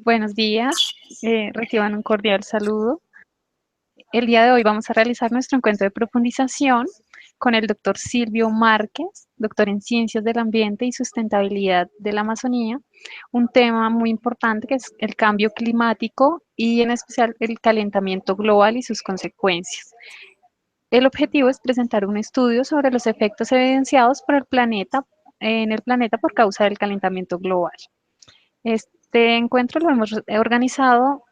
Buenos días, reciban un cordial saludo. El día de hoy vamos a realizar nuestro encuentro de profundización con el doctor Silvio Márquez, doctor en Ciencias del Ambiente y Sustentabilidad de la Amazonía, un tema muy importante que es el cambio climático y en especial el calentamiento global y sus consecuencias. El objetivo es presentar un estudio sobre los efectos evidenciados por el planeta, en el planeta por causa del calentamiento global. Este encuentro lo hemos organizado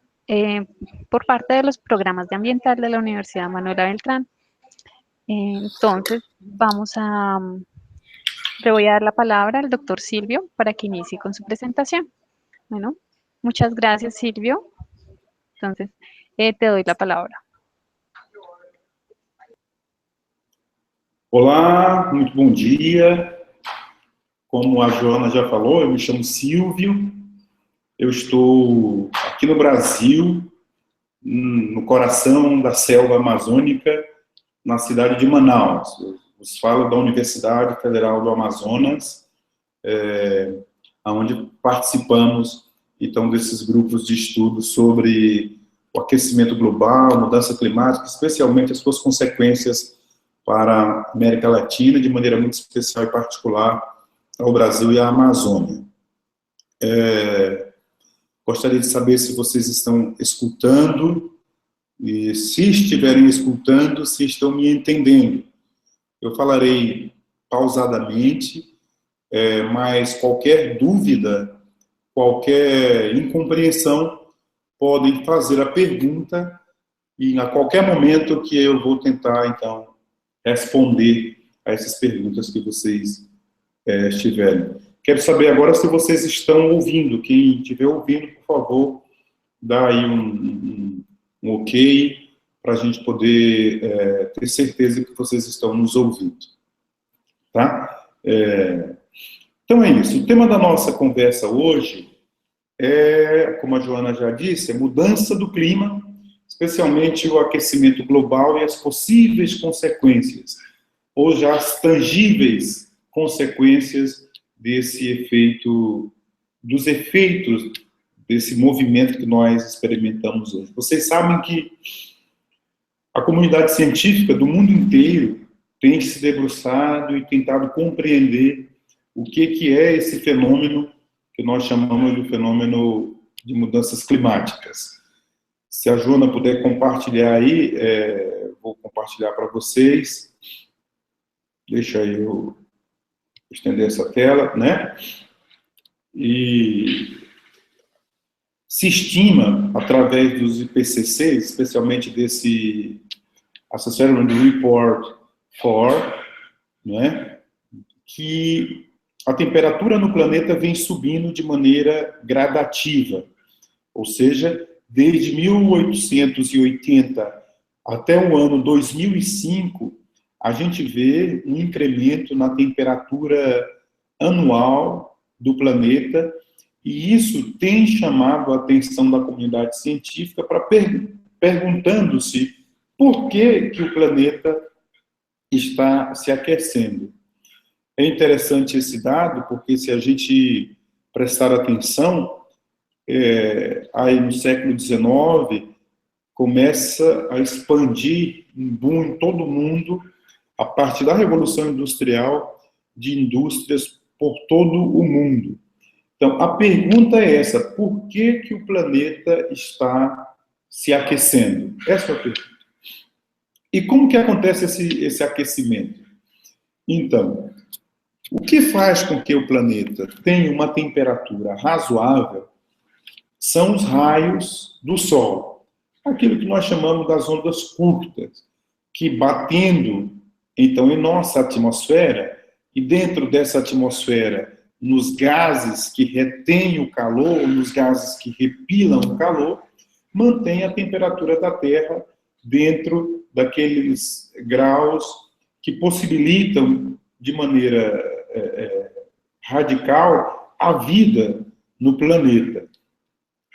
por parte de los programas de ambiental de la Universidad Manuela Beltrán. Entonces, le voy a dar la palabra al doctor Silvio para que inicie con su presentación. Bueno, muchas gracias, Silvio. Entonces, te doy la palabra. Olá, muito bom dia. Como a Joana já falou, eu me chamo Silvio. Eu estou aqui no Brasil, no coração da selva amazônica, na cidade de Manaus. Eu vos falo da Universidade Federal do Amazonas, onde participamos, então, desses grupos de estudo sobre o aquecimento global, mudança climática, especialmente as suas consequências para a América Latina, de maneira muito especial e particular ao Brasil e à Amazônia. Gostaria de saber se vocês estão escutando, e se estiverem escutando, se estão me entendendo. Eu falarei pausadamente, mas qualquer dúvida, qualquer incompreensão, podem fazer a pergunta, e a qualquer momento que eu vou tentar, então, responder a essas perguntas que vocês estiverem. Quero saber agora se vocês estão ouvindo. Quem estiver ouvindo, por favor, dá aí um ok, para a gente poder ter certeza que vocês estão nos ouvindo. Tá? Então é isso. O tema da nossa conversa hoje como a Joana já disse, mudança do clima, especialmente o aquecimento global e as possíveis consequências, ou já as tangíveis consequências desse efeito, dos efeitos desse movimento que nós experimentamos hoje. Vocês sabem que a comunidade científica do mundo inteiro tem se debruçado e tentado compreender o que é esse fenômeno que nós chamamos de fenômeno de mudanças climáticas. Se a Joana puder compartilhar aí, vou compartilhar para vocês. Deixa eu estender essa tela, né? E se estima, através dos IPCCs, especialmente desse Associated Report 4, né, que a temperatura no planeta vem subindo de maneira gradativa, ou seja, desde 1880 até o ano 2005, a gente vê um incremento na temperatura anual do planeta, e isso tem chamado a atenção da comunidade científica para perguntando-se por que o planeta está se aquecendo. É interessante esse dado, porque se a gente prestar atenção, aí no século XIX, começa a expandir um boom em todo o mundo, a partir da Revolução Industrial, de indústrias por todo o mundo. Então, a pergunta é essa: por que o planeta está se aquecendo? Essa é a pergunta. E como que acontece esse aquecimento? Então, o que faz com que o planeta tenha uma temperatura razoável são os raios do Sol. Aquilo que nós chamamos das ondas curtas, que batendo, então, em nossa atmosfera, e dentro dessa atmosfera, nos gases que retêm o calor, nos gases que repilam o calor, mantém a temperatura da Terra dentro daqueles graus que possibilitam, de maneira radical, a vida no planeta.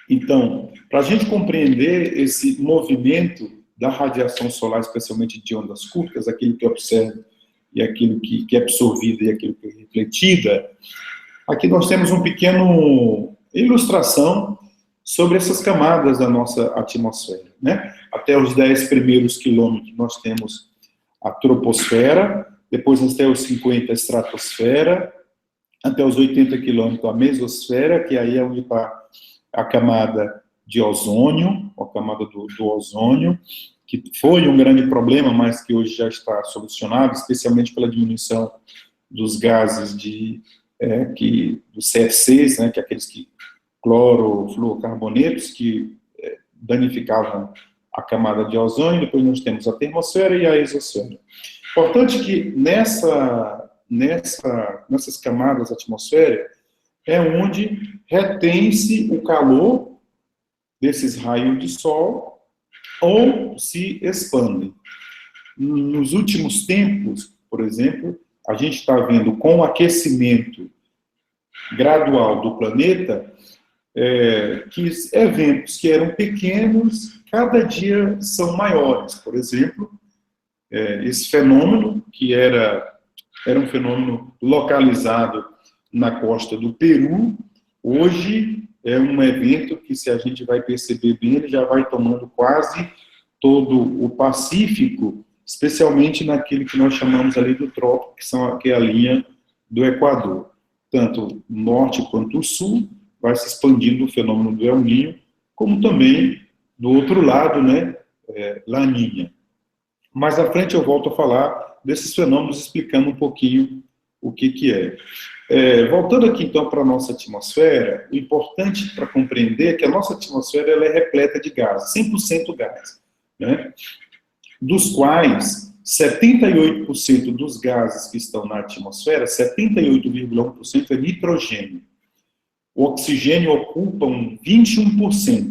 Então, para a gente compreender esse movimento da radiação solar, especialmente de ondas curtas, aquilo que observa e aquilo que é absorvida e aquilo que é refletida, aqui nós temos uma pequena ilustração sobre essas camadas da nossa atmosfera, né? Até os 10 primeiros quilômetros nós temos a troposfera, depois até os 50 a estratosfera, até os 80 quilômetros a mesosfera, que aí é onde está a camada de ozônio, a camada do ozônio, que foi um grande problema, mas que hoje já está solucionado, especialmente pela diminuição dos gases dos CFCs, né, que é aqueles clorofluorcarbonetos que danificavam a camada de ozônio. Depois nós temos a termosfera e a exosfera. Importante que nessas camadas atmosféricas é onde retém-se o calor desses raios de sol ou se expandem. Nos últimos tempos, por exemplo, a gente está vendo com o aquecimento gradual do planeta, que eventos que eram pequenos, cada dia são maiores. Por exemplo, esse fenômeno, que era um fenômeno localizado na costa do Peru, hoje é um evento que, se a gente vai perceber bem, ele já vai tomando quase todo o Pacífico, especialmente naquele que nós chamamos ali do trópico, que é a linha do Equador. Tanto o norte quanto o sul vai se expandindo o fenômeno do El Niño, como também do outro lado, né, Laninha. Mais à frente eu volto a falar desses fenômenos, explicando um pouquinho o que é. Voltando aqui então para a nossa atmosfera, o importante para compreender é que a nossa atmosfera ela é repleta de gases, 100% gás, né? Dos quais 78% dos gases que estão na atmosfera, 78,1% é nitrogênio. O oxigênio ocupa 21%,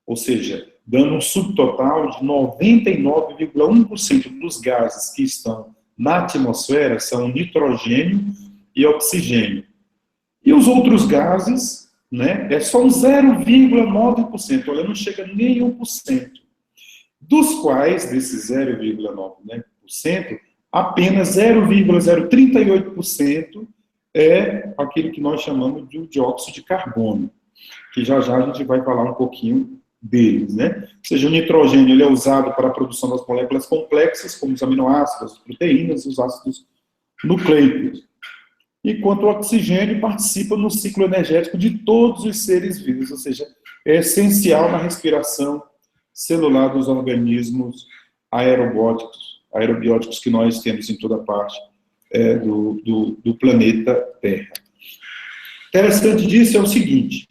ou seja, dando um subtotal de 99,1% dos gases que estão na atmosfera são nitrogênio e oxigênio. E os outros gases, né, é só um 0,9%, olha, não chega nem 1%. Dos quais, desses 0,9%, apenas 0,038% é aquele que nós chamamos de dióxido de carbono, que já já a gente vai falar um pouquinho deles, né? Ou seja, o nitrogênio ele é usado para a produção das moléculas complexas, como os aminoácidos, as proteínas e os ácidos nucleicos. Enquanto o oxigênio participa no ciclo energético de todos os seres vivos, ou seja, é essencial na respiração celular dos organismos aerobióticos que nós temos em toda parte do planeta Terra. Interessante disso é o seguinte: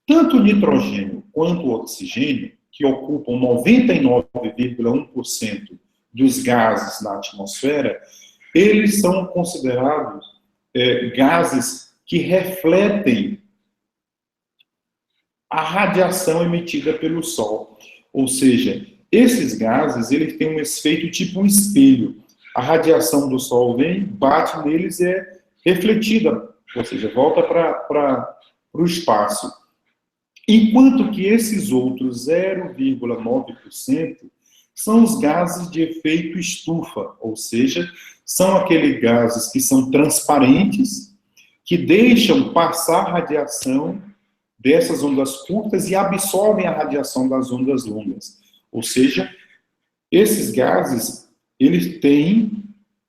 tanto o nitrogênio quanto o oxigênio, que ocupam 99,1% dos gases na atmosfera, eles são considerados gases que refletem a radiação emitida pelo Sol. Ou seja, esses gases eles têm um efeito tipo um espelho. A radiação do Sol vem, bate neles e é refletida, ou seja, volta para o espaço. Enquanto que esses outros 0,9% são os gases de efeito estufa, ou seja, são aqueles gases que são transparentes, que deixam passar a radiação dessas ondas curtas e absorvem a radiação das ondas longas. Ou seja, esses gases, eles têm,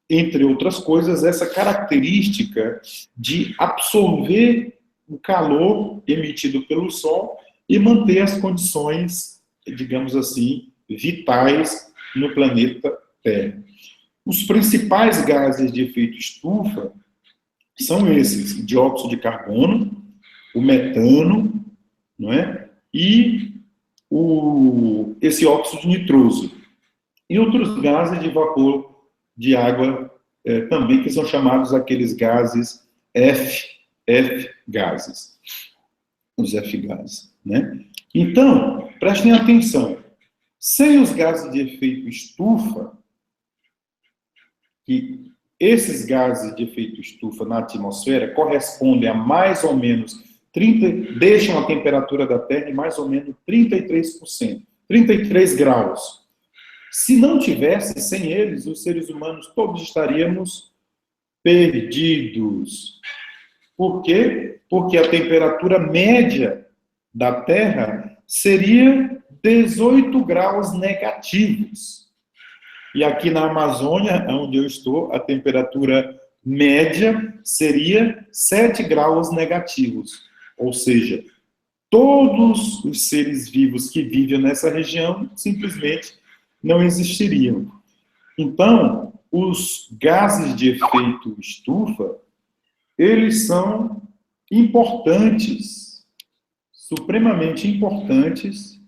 entre outras coisas, essa característica de absorver o calor emitido pelo Sol e manter as condições, digamos assim, vitais no planeta Terra. Os principais gases de efeito estufa são esses: o dióxido de carbono, o metano, não é? E esse óxido nitroso. E outros gases de vapor de água também, que são chamados aqueles gases F gases. Os F gases, né? Então, prestem atenção. Sem os gases de efeito estufa, que esses gases de efeito estufa na atmosfera correspondem a mais ou menos deixam a temperatura da Terra em mais ou menos 33%, 33 graus. Se não tivesse, sem eles, os seres humanos todos estaríamos perdidos. Por quê? Porque a temperatura média da Terra seria 18 graus negativos. E aqui na Amazônia, onde eu estou, a temperatura média seria 7 graus negativos. Ou seja, todos os seres vivos que vivem nessa região simplesmente não existiriam. Então, os gases de efeito estufa, eles são importantes, supremamente importantes.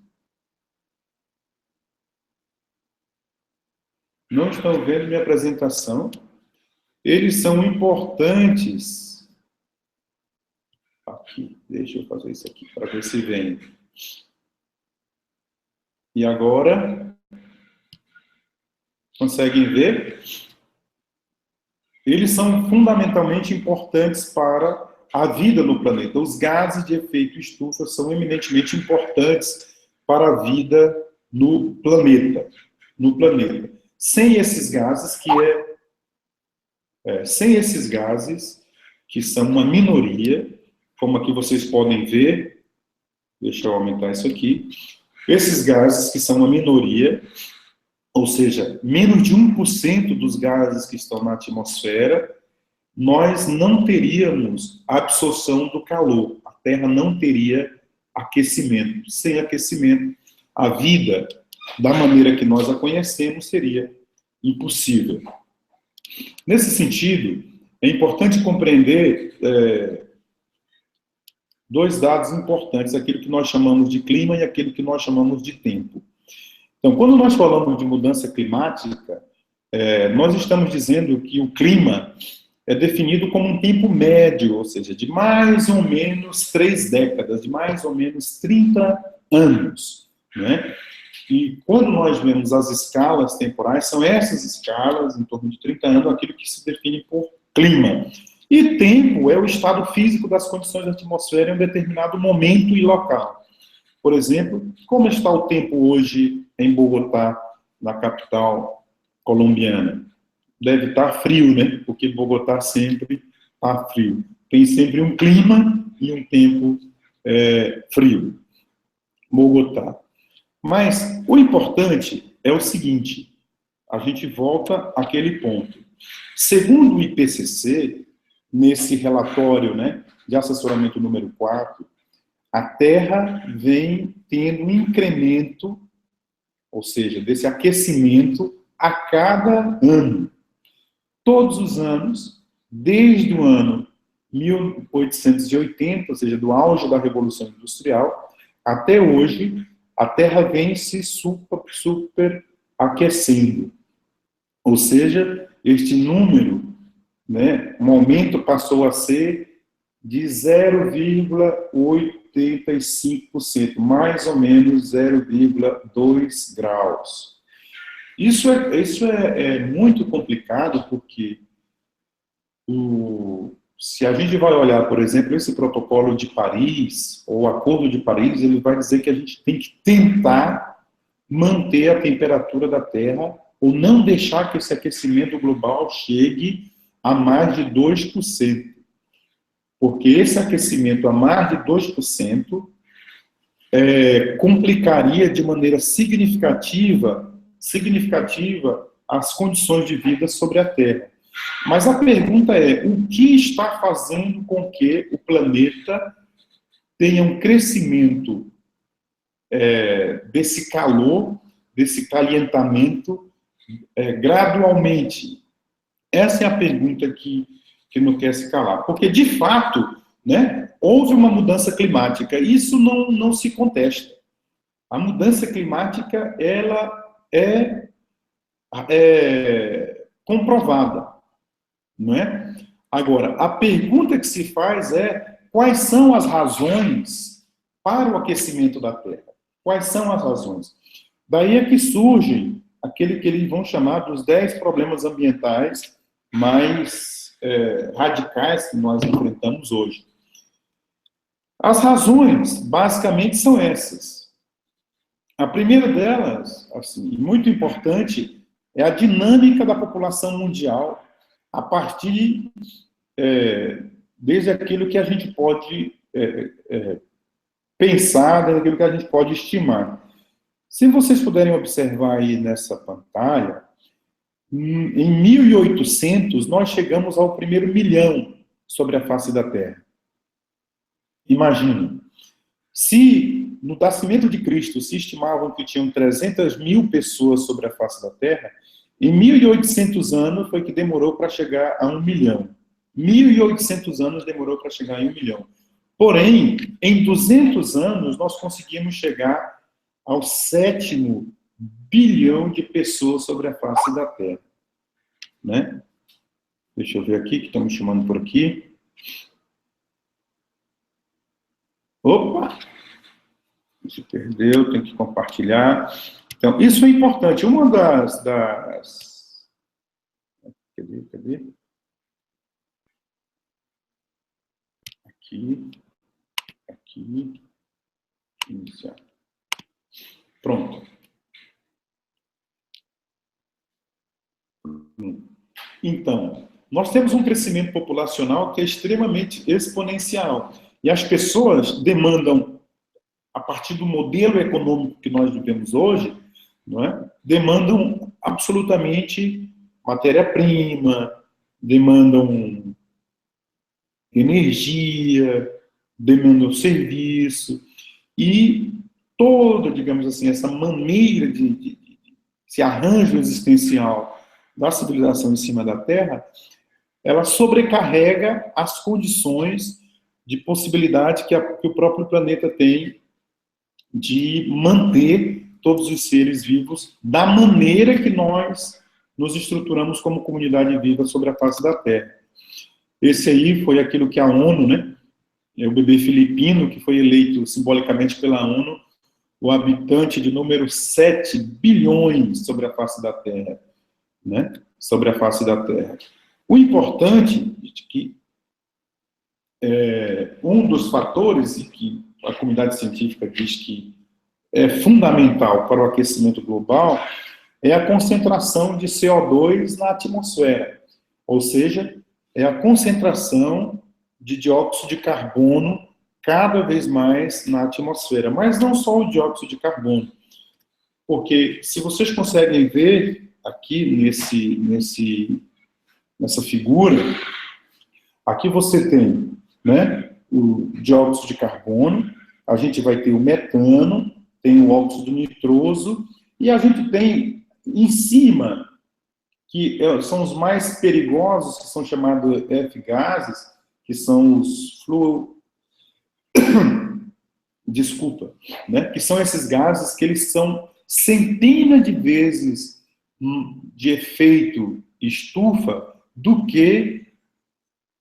Não estão vendo minha apresentação? Eles são importantes. Aqui, deixa eu fazer isso aqui para ver se vem. E agora, conseguem ver? Eles são fundamentalmente importantes para a vida no planeta. Os gases de efeito estufa são eminentemente importantes para a vida no planeta. Sem esses gases, que são uma minoria, como aqui vocês podem ver, deixa eu aumentar isso aqui, esses gases que são uma minoria, ou seja, menos de 1% dos gases que estão na atmosfera, nós não teríamos absorção do calor. A Terra não teria aquecimento. Sem aquecimento, a vida, da maneira que nós a conhecemos, seria impossível. Nesse sentido, é importante compreender dois dados importantes, aquilo que nós chamamos de clima e aquilo que nós chamamos de tempo. Então, quando nós falamos de mudança climática, nós estamos dizendo que o clima é definido como um tempo médio, ou seja, de mais ou menos 3 décadas, de mais ou menos 30 anos, né? E quando nós vemos as escalas temporais, são essas escalas, em torno de 30 anos, aquilo que se define por clima. E tempo é o estado físico das condições da atmosfera em um determinado momento e local. Por exemplo, como está o tempo hoje em Bogotá, na capital colombiana? Deve estar frio, né? Porque Bogotá sempre está frio. Tem sempre um clima e um tempo frio. Bogotá. Mas o importante é o seguinte, a gente volta àquele ponto. Segundo o IPCC, nesse relatório, né, de assessoramento número 4, a Terra vem tendo um incremento, ou seja, desse aquecimento a cada ano. Todos os anos, desde o ano 1880, ou seja, do auge da Revolução Industrial, até hoje, a Terra vem se superaquecendo. Ou seja, este número, né, no momento passou a ser de 0,85%, mais ou menos 0,2 graus. Isso é muito complicado porque se a gente vai olhar, por exemplo, esse protocolo de Paris, ou o Acordo de Paris, ele vai dizer que a gente tem que tentar manter a temperatura da Terra ou não deixar que esse aquecimento global chegue a mais de 2%. Porque esse aquecimento a mais de 2% complicaria de maneira significativa as condições de vida sobre a Terra. Mas a pergunta é, o que está fazendo com que o planeta tenha um crescimento desse calor, desse calientamento gradualmente? Essa é a pergunta que não quer se calar. Porque, de fato, né, houve uma mudança climática. Isso não se contesta. A mudança climática, ela é comprovada. Não é? Agora, a pergunta que se faz é quais são as razões para o aquecimento da Terra? Quais são as razões? Daí é que surgem aquele que eles vão chamar dos 10 problemas ambientais mais radicais que nós enfrentamos hoje. As razões, basicamente, são essas. A primeira delas, assim, muito importante, é a dinâmica da população mundial a partir desde aquilo que a gente pode pensada naquilo que a gente pode estimar. Se vocês puderem observar aí nessa pantalha, em 1800 nós chegamos ao primeiro milhão sobre a face da Terra. Imaginem, se no nascimento de Cristo se estimavam que tinham 300 mil pessoas sobre a face da Terra, em 1800 anos foi que demorou para chegar a 1 milhão. 1800 anos demorou para chegar em 1 milhão. Porém, em 200 anos, nós conseguimos chegar ao 7º bilhão de pessoas sobre a face da Terra. Né? Deixa eu ver aqui, que estão me chamando por aqui. Opa! Se perdeu, tem que compartilhar. Então, isso é importante. Uma das... Cadê? Aqui. Iniciar. Pronto. Então, nós temos um crescimento populacional que é extremamente exponencial. E as pessoas demandam, a partir do modelo econômico que nós vivemos hoje, não é? Demandam absolutamente matéria-prima, demandam energia, demandam serviço, e toda, digamos assim, essa maneira esse arranjo existencial da civilização em cima da Terra, ela sobrecarrega as condições de possibilidade que o próprio planeta tem de manter todos os seres vivos da maneira que nós nos estruturamos como comunidade viva sobre a face da Terra. Esse aí foi aquilo que a ONU, né, o bebê filipino, que foi eleito simbolicamente pela ONU, o habitante de número 7 bilhões sobre a face da Terra, né, sobre a face da Terra. O importante é que um dos fatores que a comunidade científica diz que é fundamental para o aquecimento global é a concentração de CO2 na atmosfera, ou seja, é a concentração de dióxido de carbono cada vez mais na atmosfera. Mas não só o dióxido de carbono, porque se vocês conseguem ver aqui nessa figura, aqui você tem, né, o dióxido de carbono, a gente vai ter o metano, tem o óxido nitroso, e a gente tem em cima, que são os mais perigosos, que são chamados F-gases, que são os que são esses gases que eles são centenas de vezes de efeito estufa do que,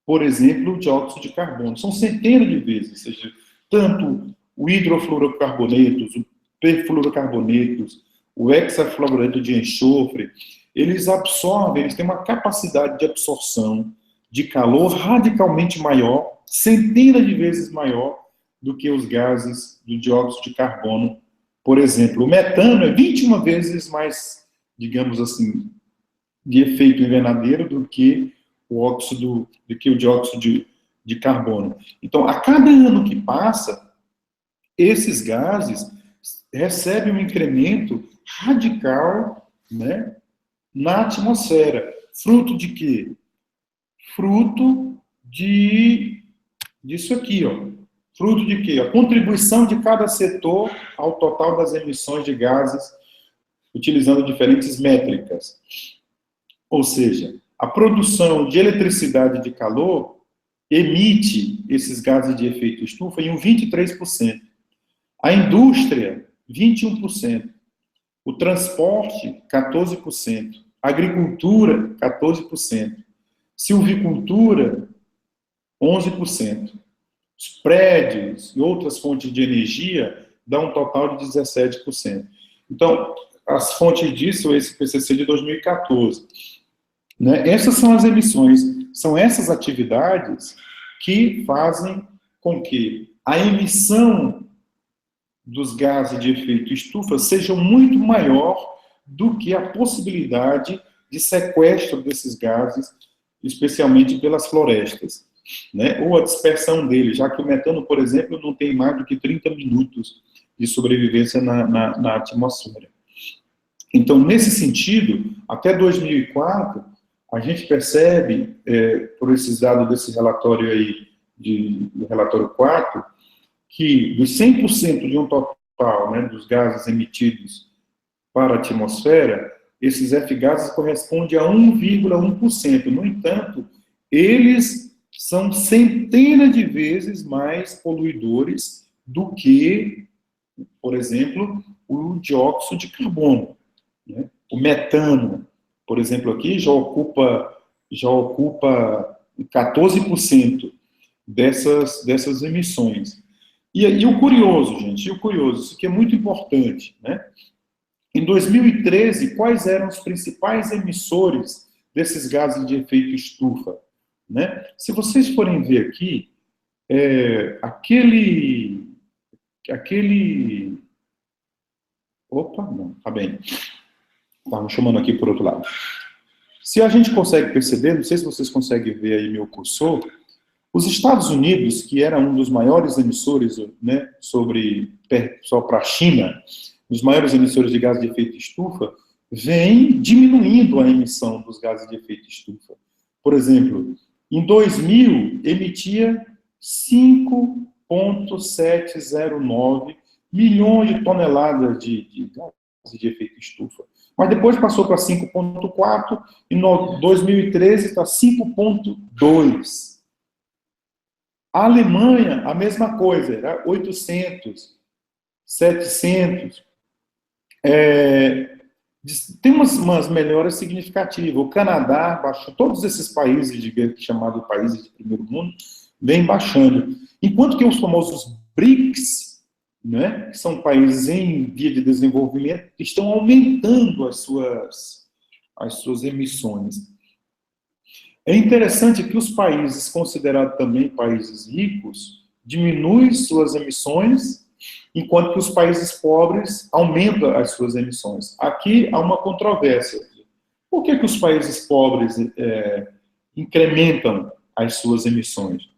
por exemplo, o dióxido de carbono. São centenas de vezes, ou seja, tanto o hidrofluorocarbonetos, o perfluorocarbonetos, o hexafluoreto de enxofre, eles absorvem, eles têm uma capacidade de absorção de calor radicalmente maior, centenas de vezes maior do que os gases do dióxido de carbono, por exemplo. O metano é 21 vezes mais, digamos assim, de efeito invernadeiro do que o dióxido de carbono. Então, a cada ano que passa, esses gases recebem um incremento radical, né, na atmosfera. Fruto de quê? Fruto disso aqui, ó. Fruto de quê? A contribuição de cada setor ao total das emissões de gases, utilizando diferentes métricas. Ou seja, a produção de eletricidade e de calor emite esses gases de efeito estufa em 23%. A indústria, 21%. O transporte, 14%. A agricultura, 14%. Silvicultura, 11%. Os prédios e outras fontes de energia dão um total de 17%. Então, as fontes disso, esse PCC de 2014. Né? Essas são as emissões, são essas atividades que fazem com que a emissão dos gases de efeito estufa seja muito maior do que a possibilidade de sequestro desses gases, especialmente pelas florestas. né? Ou a dispersão dele, já que o metano, por exemplo, não tem mais do que 30 minutos de sobrevivência na atmosfera. Então, nesse sentido, até 2004, a gente percebe, por esses dados desse relatório aí, do relatório 4, que dos 100% de um total, né, dos gases emitidos para a atmosfera, esses F-gases correspondem a 1,1%. No entanto, eles são centenas de vezes mais poluidores do que, por exemplo, o dióxido de carbono, né? O metano, por exemplo, aqui já ocupa 14% dessas emissões. E o curioso, gente, isso que é muito importante, né? Em 2013, quais eram os principais emissores desses gases de efeito estufa, né? Se vocês forem ver aqui, Opa, não, tá bem. Estava chamando aqui por outro lado. Se a gente consegue perceber, não sei se vocês conseguem ver aí meu cursor, os Estados Unidos, que era um dos maiores emissores, né, só para a China, os maiores emissores de gases de efeito estufa, vem diminuindo a emissão dos gases de efeito estufa. Por exemplo, em 2000, emitia 5,709 milhões de toneladas de gases de efeito estufa. Mas depois passou para 5,4 e em 2013 está 5,2. A Alemanha, a mesma coisa, era 800, 700. Tem umas melhoras significativas. O Canadá baixou, todos esses países, chamados países de primeiro mundo, vêm baixando. Enquanto que os famosos BRICS, né, que são países em via de desenvolvimento, estão aumentando as suas emissões. É interessante que os países considerados também países ricos diminuem suas emissões, enquanto que os países pobres aumentam as suas emissões. Aqui há uma controvérsia. Por que os países pobres incrementam as suas emissões?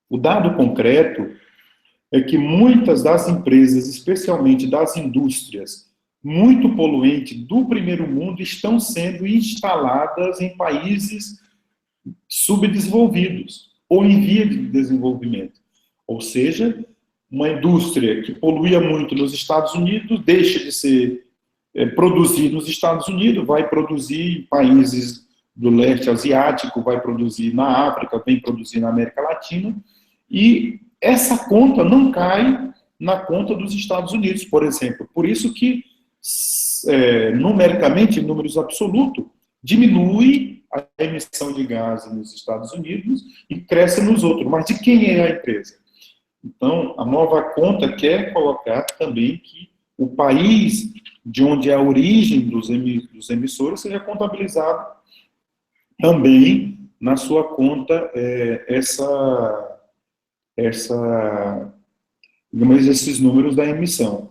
O dado concreto é que muitas das empresas, especialmente das indústrias muito poluentes do primeiro mundo, estão sendo instaladas em países subdesenvolvidos ou em via de desenvolvimento. Ou seja, uma indústria que poluía muito nos Estados Unidos deixa de ser produzir nos Estados Unidos, vai produzir em países do leste asiático, vai produzir na África, vem produzir na América Latina, e essa conta não cai na conta dos Estados Unidos, por exemplo. Por isso que, numericamente, em números absolutos, diminui a emissão de gases nos Estados Unidos e cresce nos outros. Mas de quem é a empresa? Então, a nova conta quer colocar também que o país de onde é a origem dos emissores seja contabilizado também na sua conta digamos, esses números da emissão.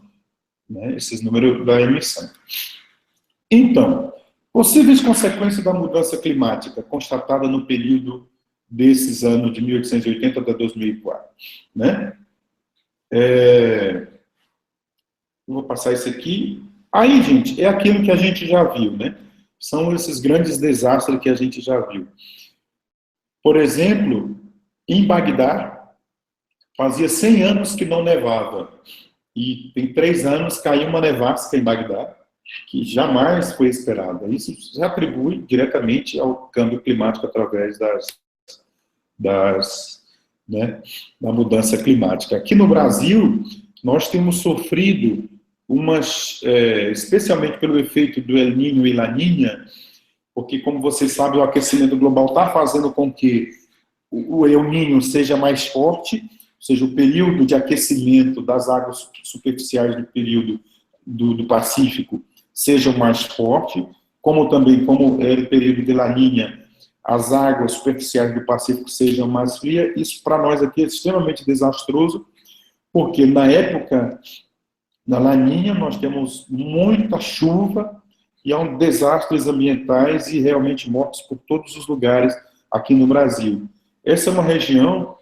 Né? Esses números da emissão. Então, possíveis consequências da mudança climática constatada no período desses anos de 1880 até 2004. Né? Vou passar isso aqui. Aí, gente, é aquilo que a gente já viu, né? São esses grandes desastres que a gente já viu. Por exemplo, em Bagdá, fazia 100 anos que não nevava. E tem 3 anos caiu uma nevasca em Bagdá, que jamais foi esperada. Isso se atribui diretamente ao câmbio climático através da mudança climática. Aqui no Brasil, nós temos sofrido especialmente pelo efeito do El Niño e La Niña, porque, como vocês sabem, o aquecimento global está fazendo com que o El Niño seja mais forte, ou seja, o período de aquecimento das águas superficiais do período do Pacífico seja mais forte, como também, como é o período de La Niña, as águas superficiais do Pacífico sejam mais frias. Isso, para nós aqui, é extremamente desastroso, porque na época da La Niña nós temos muita chuva e há desastres ambientais e realmente mortes por todos os lugares aqui no Brasil. Essa é uma região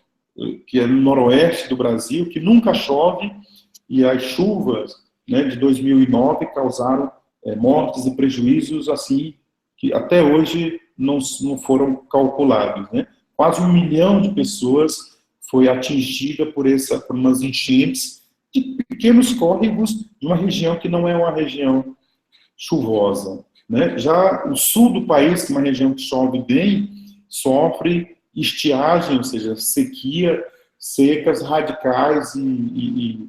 que é no noroeste do Brasil, que nunca chove, e as chuvas, né, de 2009 causaram mortes e prejuízos assim que até hoje não foram calculados, né? Quase 1 milhão de pessoas foi atingida por umas enchentes de pequenos córregos de uma região que não é uma região chuvosa, né? Já o sul do país, que é uma região que chove bem, sofre estiagem, ou seja, sequia, secas radicais e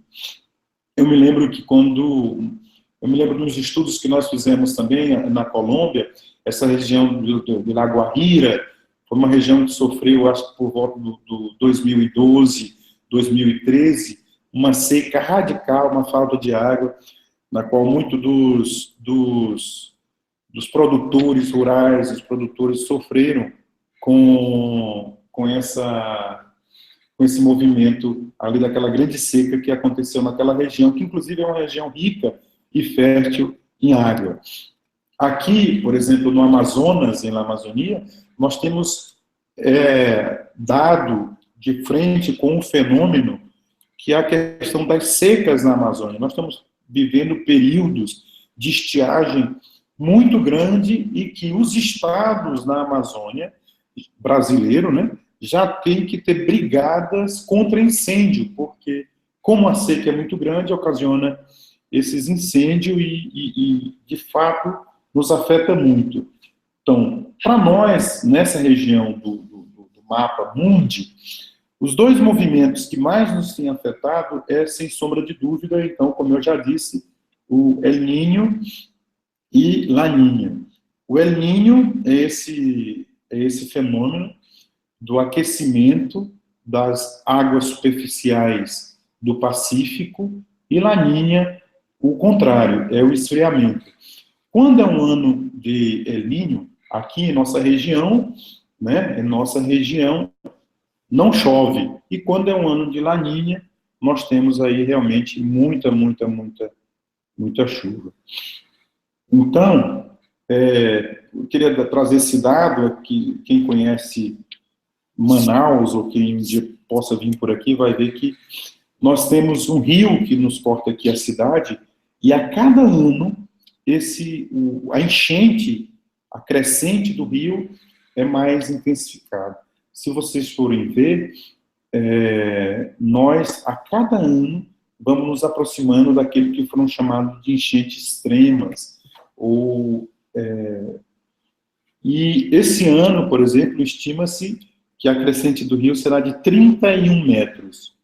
eu me lembro nos estudos que nós fizemos também na Colômbia, essa região de La Guajira, foi uma região que sofreu, acho que por volta do 2012, 2013, uma seca radical, uma falta de água, na qual muitos dos produtores rurais, os produtores sofreram com esse movimento ali daquela grande seca que aconteceu naquela região, que inclusive é uma região rica e fértil em água. Aqui, por exemplo, no Amazonas, na Amazônia, nós temos dado de frente com um fenômeno que é a questão das secas na Amazônia. Nós estamos vivendo períodos de estiagem muito grande e que os estados na Amazônia, brasileiro, né, já tem que ter brigadas contra incêndio, porque como a seca é muito grande, ocasiona esses incêndios e de fato, nos afeta muito. Então, para nós, nessa região do mapa mundi, os dois movimentos que mais nos têm afetado sem sombra de dúvida, então, como eu já disse, o El Niño e Laninha. O El Niño é esse fenômeno do aquecimento das águas superficiais do Pacífico, e Laninha, o contrário, é o esfriamento. Quando é um ano de El Niño, aqui em nossa região, né, não chove. E quando é um ano de Laninha, nós temos aí realmente muita chuva. Então, eu queria trazer esse dado aqui, quem conhece Manaus, ou quem um dia possa vir por aqui, vai ver que nós temos um rio que nos corta aqui a cidade, e a cada ano, a enchente, a crescente do rio é mais intensificada. Se vocês forem ver, nós, a cada ano, vamos nos aproximando daquele que foram chamados de enchentes extremas. E esse ano, por exemplo, estima-se que a crescente do rio será de 31 metros.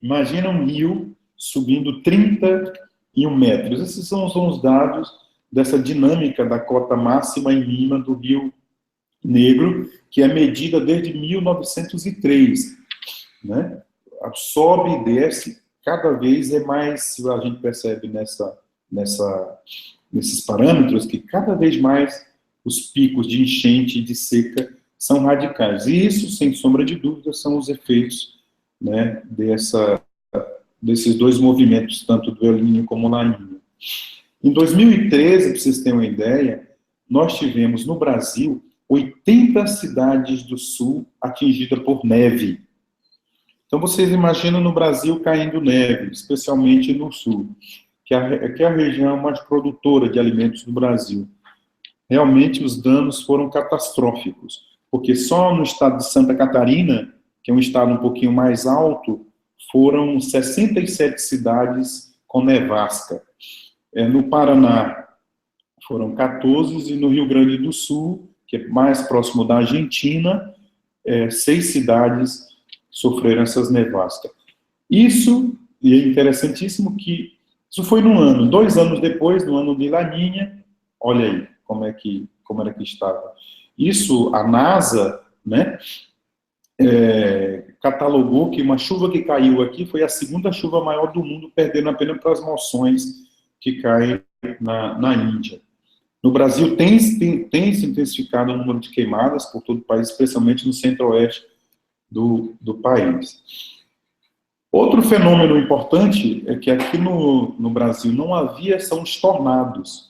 Imagina um rio subindo 31 metros. Esses são os dados dessa dinâmica da cota máxima e mínima do Rio Negro, que é medida desde 1903. Né? Sobe e desce, cada vez é mais, a gente percebe nesses parâmetros, que cada vez mais os picos de enchente e de seca são radicais. E isso, sem sombra de dúvida, são os efeitos, né, desses dois movimentos, tanto do El Niño como o Laninha. Em 2013, para vocês terem uma ideia, nós tivemos no Brasil 80 cidades do sul atingidas por neve. Então, vocês imaginam no Brasil caindo neve, especialmente no sul, que é a região mais produtora de alimentos do Brasil. Realmente, os danos foram catastróficos, porque só no estado de Santa Catarina, que é um estado um pouquinho mais alto, foram 67 cidades com nevasca. No Paraná, foram 14, e no Rio Grande do Sul, que é mais próximo da Argentina, 6 cidades sofreram essas nevascas. Isso, e é interessantíssimo que isso foi no ano, 2 anos depois, no ano de Laninha, olha aí como era que estava. Isso, a NASA, né, catalogou que uma chuva que caiu aqui foi a segunda chuva maior do mundo, perdendo apenas para as monções que caem na Índia. No Brasil tem se intensificado o número de queimadas por todo o país, especialmente no centro-oeste do país. Outro fenômeno importante é que aqui no Brasil não havia, são os tornados.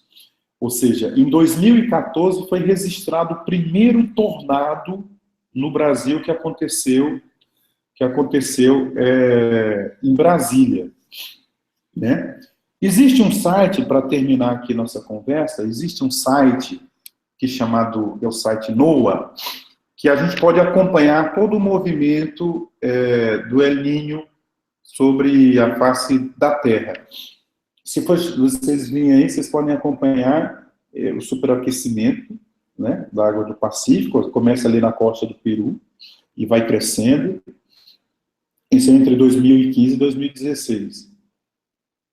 Ou seja, em 2014 foi registrado o primeiro tornado no Brasil que aconteceu em Brasília, né? Existe um site, para terminar aqui nossa conversa, existe um site que é o site NOAA, que a gente pode acompanhar todo o movimento do El Niño sobre a face da Terra. Se vocês virem aí, vocês podem acompanhar o superaquecimento, né, da água do Pacífico, começa ali na costa do Peru e vai crescendo. Isso é entre 2015 e 2016.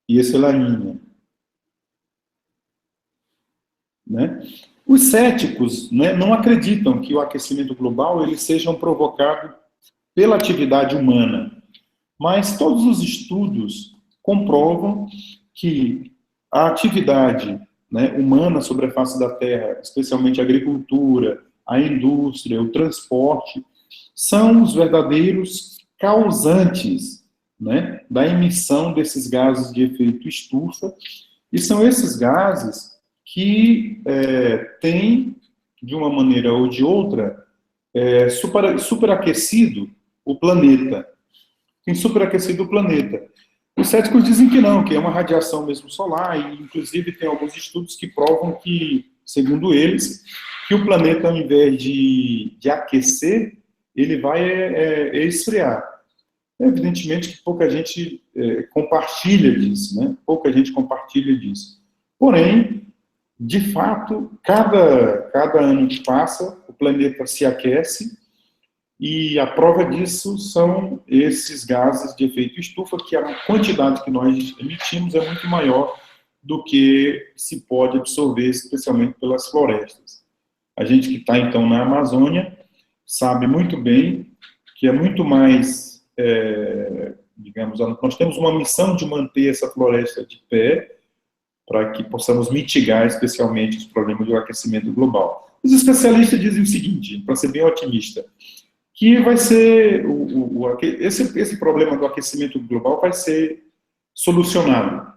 E esse é La Niña. Né? Os céticos, né, não acreditam que o aquecimento global ele seja provocado pela atividade humana, mas todos os estudos comprovam que a atividade, né, humana sobre a face da Terra, especialmente a agricultura, a indústria, o transporte, são os verdadeiros causantes, né, da emissão desses gases de efeito estufa, e são esses gases que têm, de uma maneira ou de outra, superaquecido o planeta. Tem superaquecido o planeta. Os céticos dizem que não, que é uma radiação mesmo solar, e inclusive tem alguns estudos que provam que, segundo eles, que o planeta, ao invés de aquecer, ele vai esfriar. Evidentemente que pouca gente compartilha disso, né? Pouca gente compartilha disso. Porém, de fato, cada ano que passa, o planeta se aquece, e a prova disso são esses gases de efeito estufa, que a quantidade que nós emitimos é muito maior do que se pode absorver, especialmente pelas florestas. A gente que está, então, na Amazônia, sabe muito bem que é muito mais, digamos, nós temos uma missão de manter essa floresta de pé, para que possamos mitigar, especialmente, os problemas do aquecimento global. Os especialistas dizem o seguinte, para ser bem otimista, que vai ser, esse problema do aquecimento global vai ser solucionado.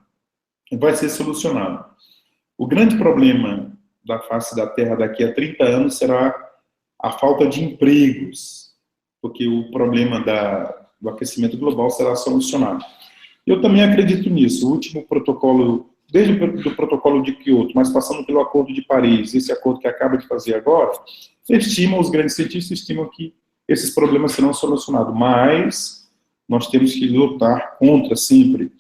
Vai ser solucionado. O grande problema da face da Terra daqui a 30 anos será a falta de empregos, porque o problema do aquecimento global será solucionado. Eu também acredito nisso. O último protocolo, desde o protocolo de Kyoto, mas passando pelo Acordo de Paris, esse acordo que acaba de fazer agora, os grandes cientistas estimam que esses problemas serão solucionados, mas nós temos que lutar contra sempre,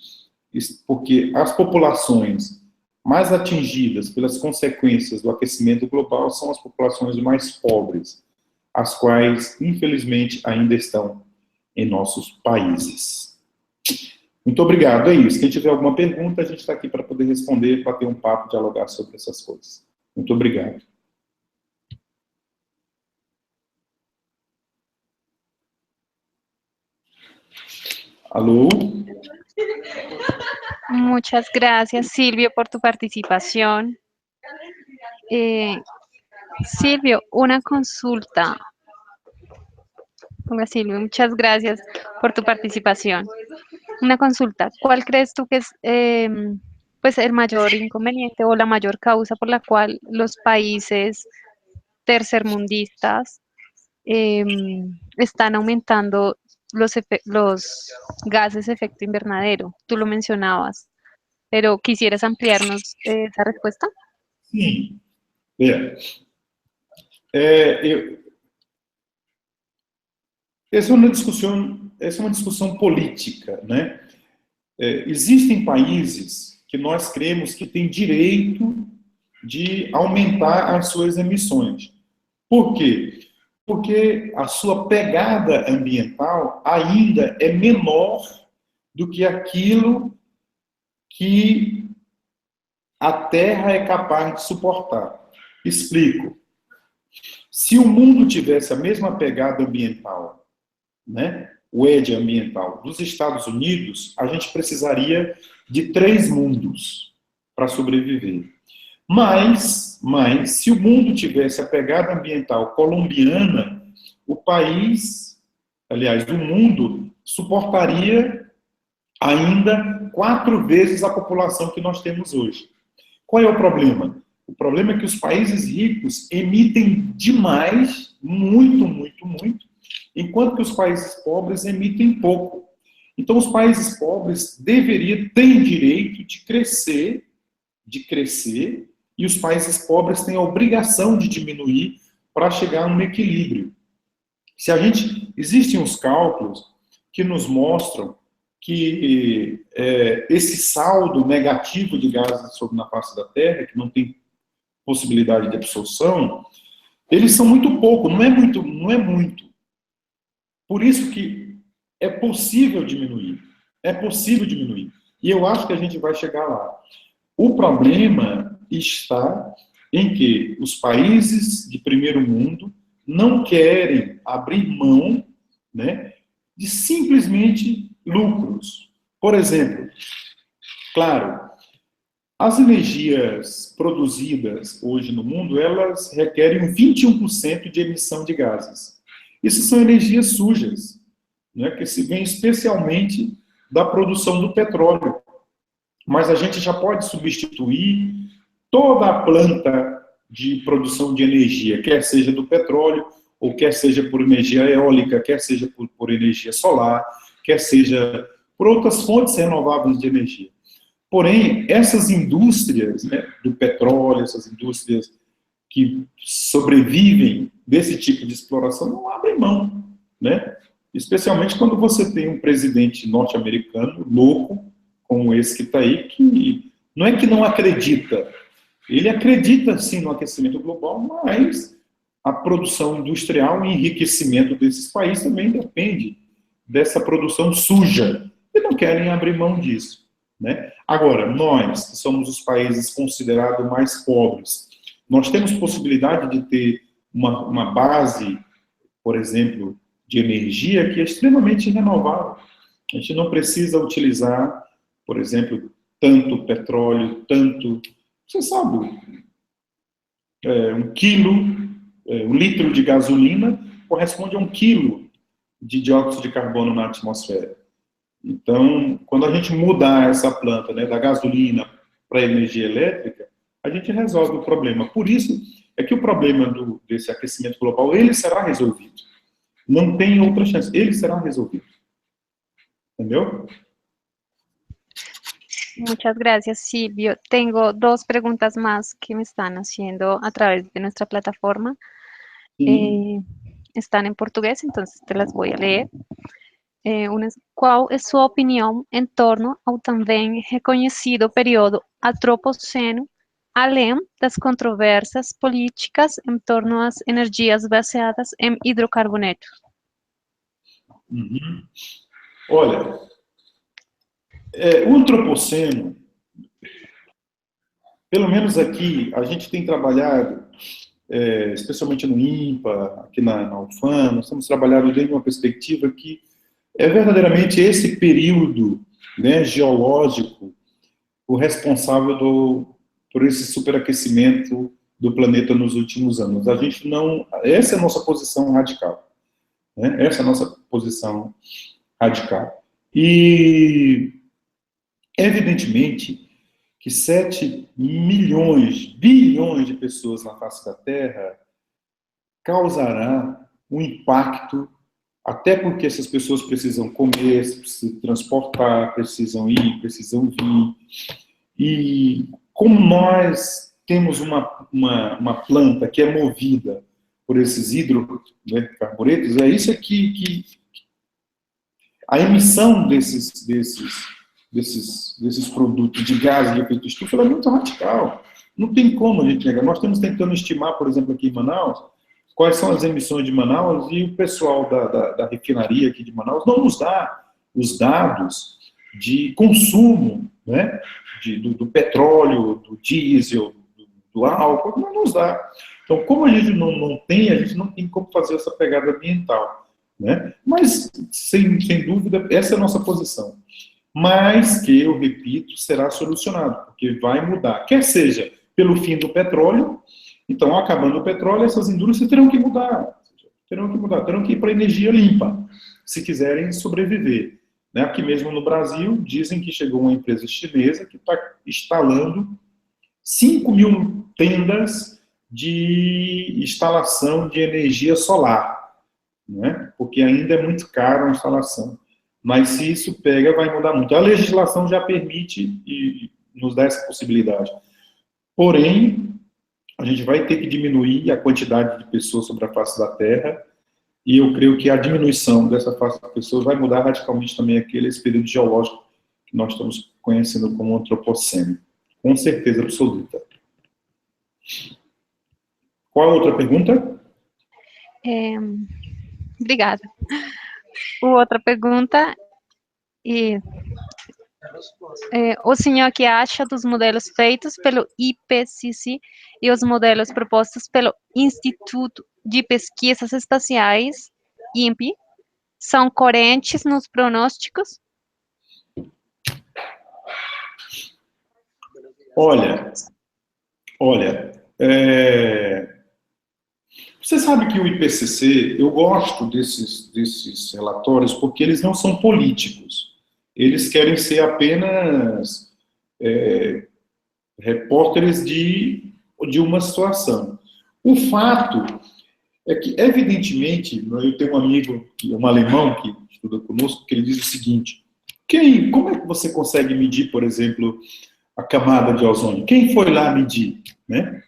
porque as populações mais atingidas pelas consequências do aquecimento global são as populações mais pobres, as quais, infelizmente, ainda estão em nossos países. Muito obrigado, é isso. Quem tiver alguma pergunta, a gente está aqui para poder responder, para ter um papo, dialogar sobre essas coisas. Muito obrigado. Alô? Muchas gracias, Silvio, por tu participación. Silvio, una consulta. Hola, Silvio, muchas gracias por tu participación. Una consulta. ¿Cuál crees tú que es pues el mayor inconveniente o la mayor causa por la cual los países tercermundistas están aumentando los gases de efecto invernadero? Tú lo mencionabas, pero ¿quisieras ampliarnos esa respuesta? Sim. Essa é uma discussão política, né? Existem países que nós cremos que têm direito de aumentar as suas emissões. Por quê? Porque a sua pegada ambiental ainda é menor do que aquilo que a Terra é capaz de suportar. Explico. Se o mundo tivesse a mesma pegada ambiental, né, o ED ambiental dos Estados Unidos, a gente precisaria de 3 mundos para sobreviver. Mas, se o mundo tivesse a pegada ambiental colombiana, o país, aliás, o mundo, suportaria ainda 4 vezes a população que nós temos hoje. Qual é o problema? O problema é que os países ricos emitem demais, muito, muito, muito, enquanto que os países pobres emitem pouco. Então, os países pobres têm direito de crescer, e os países pobres têm a obrigação de diminuir para chegar a um equilíbrio. Existem os cálculos que nos mostram que esse saldo negativo de gases na face da Terra, que não tem possibilidade de absorção, eles são muito pouco, não é muito, não é muito. Por isso que é possível diminuir. É possível diminuir. E eu acho que a gente vai chegar lá. O problema está em que os países de primeiro mundo não querem abrir mão, né, de simplesmente lucros. Por exemplo, claro, as energias produzidas hoje no mundo, elas requerem 21% de emissão de gases. Isso são energias sujas, né, que se vêm especialmente da produção do petróleo. Mas a gente já pode substituir toda a planta de produção de energia, quer seja do petróleo, ou quer seja por energia eólica, quer seja por energia solar, quer seja por outras fontes renováveis de energia. Porém, essas indústrias, né, do petróleo, essas indústrias que sobrevivem desse tipo de exploração, não abrem mão, né? Especialmente quando você tem um presidente norte-americano louco, como esse que está aí, que não é que não acredita, ele acredita sim no aquecimento global, mas a produção industrial e enriquecimento desses países também depende dessa produção suja, e não querem abrir mão disso, né? Agora, nós, que somos os países considerados mais pobres, nós temos possibilidade de ter uma base, por exemplo, de energia que é extremamente renovável. A gente não precisa utilizar, por exemplo, tanto petróleo, você sabe, um litro de gasolina corresponde a 1 quilo de dióxido de carbono na atmosfera. Então, quando a gente mudar essa planta, né, da gasolina para a energia elétrica, a gente resolve o problema. Por isso é que o problema desse aquecimento global, ele será resolvido. Não tem outra chance, ele será resolvido. Entendeu? Muchas gracias, Silvio. Tengo dos preguntas más que me están haciendo a través de nuestra plataforma. Están en portugués, entonces te las voy a leer. Qual é sua opinião em torno ao também reconhecido período antropoceno, além das controvérsias políticas em torno às energias baseadas em hidrocarbonetos? Uhum. Olha, o antropoceno, pelo menos aqui, a gente tem trabalhado, especialmente no INPA, aqui na UFAM, nós estamos trabalhando desde uma perspectiva que é verdadeiramente esse período, né, geológico o responsável por esse superaquecimento do planeta nos últimos anos. A gente não... Essa é a nossa posição radical. Né? Essa é a nossa posição radical. E, evidentemente, que 7 bilhões de pessoas na face da Terra causará um impacto, até porque essas pessoas precisam comer, se transportar, precisam ir, precisam vir. E como nós temos uma planta que é movida por esses hidrocarburetos, é isso aqui que a emissão desses produtos de gases de efeito estufa é muito radical. Não tem como a gente negar. Nós estamos tentando estimar, por exemplo, aqui em Manaus, quais são as emissões de Manaus, e o pessoal da refinaria aqui de Manaus não nos dá os dados de consumo, né, do petróleo, do diesel, do álcool, não nos dá. Então, como a gente não tem como fazer essa pegada ambiental, né? Mas, sem dúvida, essa é a nossa posição. Mas que, eu repito, será solucionado, porque vai mudar. Quer seja pelo fim do petróleo, então, acabando o petróleo, essas indústrias terão que mudar, terão que ir para energia limpa, se quiserem sobreviver. Né? Aqui mesmo no Brasil, dizem que chegou uma empresa chinesa que está instalando 5 mil tendas de instalação de energia solar, né? Porque ainda é muito caro a instalação. Mas se isso pega, vai mudar muito. A legislação já permite e nos dá essa possibilidade. Porém, a gente vai ter que diminuir a quantidade de pessoas sobre a face da Terra, e eu creio que a diminuição dessa face de pessoas vai mudar radicalmente também esse período geológico que nós estamos conhecendo como Antropoceno. Com certeza absoluta. Qual a outra pergunta? Obrigada. Outra pergunta, o senhor que acha dos modelos feitos pelo IPCC e os modelos propostos pelo Instituto de Pesquisas Espaciais, INPE, são coerentes nos prognósticos? Olha, você sabe que o IPCC, eu gosto desses relatórios porque eles não são políticos. Eles querem ser apenas repórteres de uma situação. O fato é que, evidentemente, eu tenho um amigo, um alemão que estuda conosco, que ele diz o seguinte: como é que você consegue medir, por exemplo, a camada de ozônio? Quem foi lá medir, né?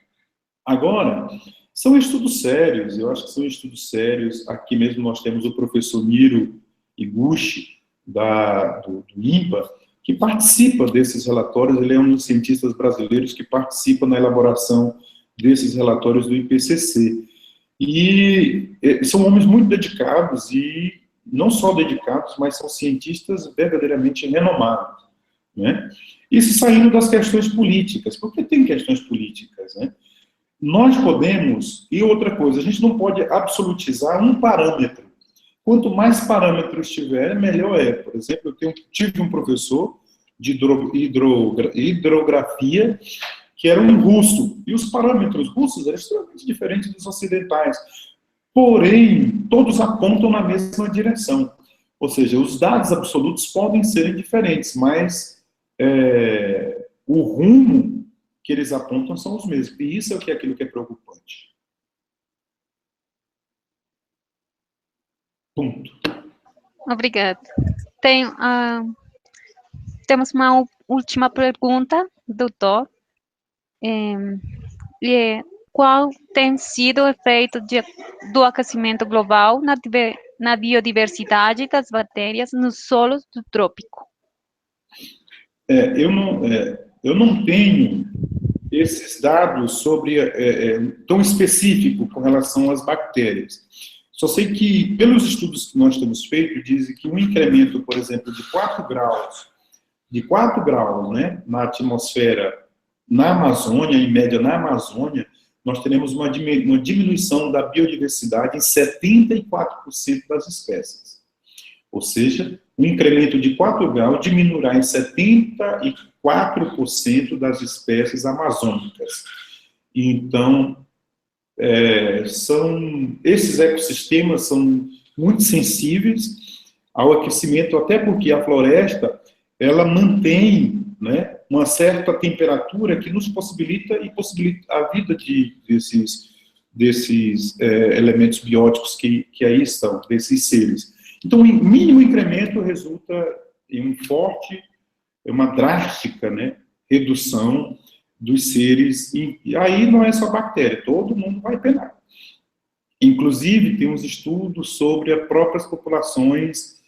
Agora, são estudos sérios, eu acho que são estudos sérios. Aqui mesmo nós temos o professor Miro Iguchi, do INPA, que participa desses relatórios. Ele é um dos cientistas brasileiros que participa na elaboração desses relatórios do IPCC. E são homens muito dedicados, e não só dedicados, mas são cientistas verdadeiramente renomados, né? Isso saindo das questões políticas, porque tem questões políticas, né? Nós podemos, e outra coisa, a gente não pode absolutizar um parâmetro. Quanto mais parâmetros tiver, melhor é. Por exemplo, eu tive um professor de hidrografia que era um russo, e os parâmetros russos eram extremamente diferentes dos ocidentais. Porém, todos apontam na mesma direção. Ou seja, os dados absolutos podem ser diferentes, mas o rumo que eles apontam são os mesmos. E isso é aquilo que é preocupante. Ponto. Obrigada. Temos uma última pergunta, doutor. Qual tem sido o efeito do aquecimento global na biodiversidade das bactérias nos solos do trópico? Eu não tenho esses dados tão específico com relação às bactérias. Só sei que, pelos estudos que nós temos feito, dizem que um incremento, por exemplo, de 4 graus, né, na atmosfera na Amazônia, em média na Amazônia, nós teremos uma diminuição da biodiversidade em 74% das espécies. Ou seja, um incremento de 4 graus diminuirá em 74% das espécies amazônicas. Então, esses ecossistemas são muito sensíveis ao aquecimento, até porque a floresta, ela mantém, né, uma certa temperatura que nos possibilita a vida desses elementos bióticos que aí estão, desses seres. Então, o mínimo incremento resulta em uma drástica, né, redução dos seres, e aí não é só bactéria, todo mundo vai penar. Inclusive, tem uns estudos sobre as próprias populações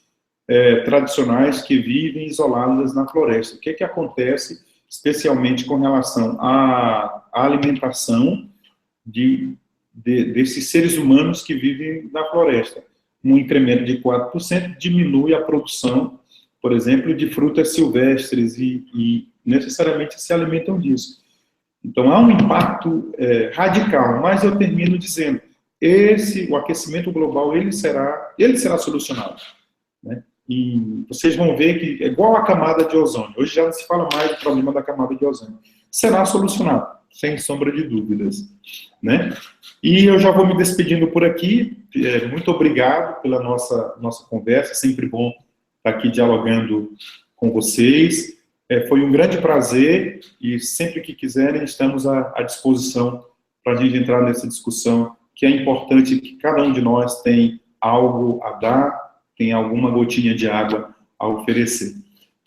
tradicionais que vivem isoladas na floresta. O que é que acontece, especialmente com relação à alimentação desses seres humanos que vivem na floresta? Um incremento de 4% diminui a produção, por exemplo, de frutas silvestres e necessariamente se alimentam disso. Então, há um impacto radical, mas eu termino dizendo, o aquecimento global, ele será solucionado, né? E vocês vão ver que é igual a camada de ozônio. Hoje já não se fala mais do problema da camada de ozônio. Será solucionado, sem sombra de dúvidas, né? E eu já vou me despedindo por aqui. Muito obrigado pela nossa conversa. Sempre bom estar aqui dialogando com vocês. Foi um grande prazer e sempre que quiserem estamos à disposição para a gente entrar nessa discussão, que é importante que cada um de nós tem algo a dar, tem alguma gotinha de água a oferecer.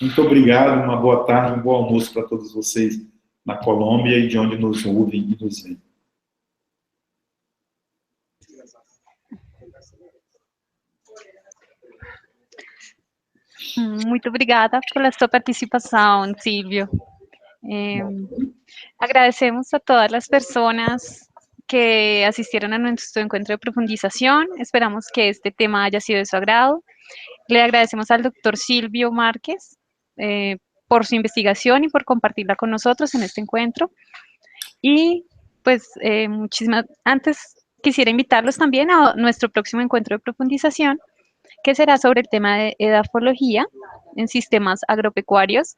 Muito obrigado, uma boa tarde, um bom almoço para todos vocês na Colômbia e de onde nos ouvem e nos veem. Muito obrigada pela sua participação, Silvio. Agradecemos a todas las personas que asistieron a nuestro encuentro de profundización. Esperamos que este tema haya sido de su agrado. Le agradecemos al doctor Silvio Márquez por su investigación y por compartirla con nosotros en este encuentro. Y pues antes quisiera invitarlos también a nuestro próximo encuentro de profundización, que será sobre el tema de edafología en sistemas agropecuarios.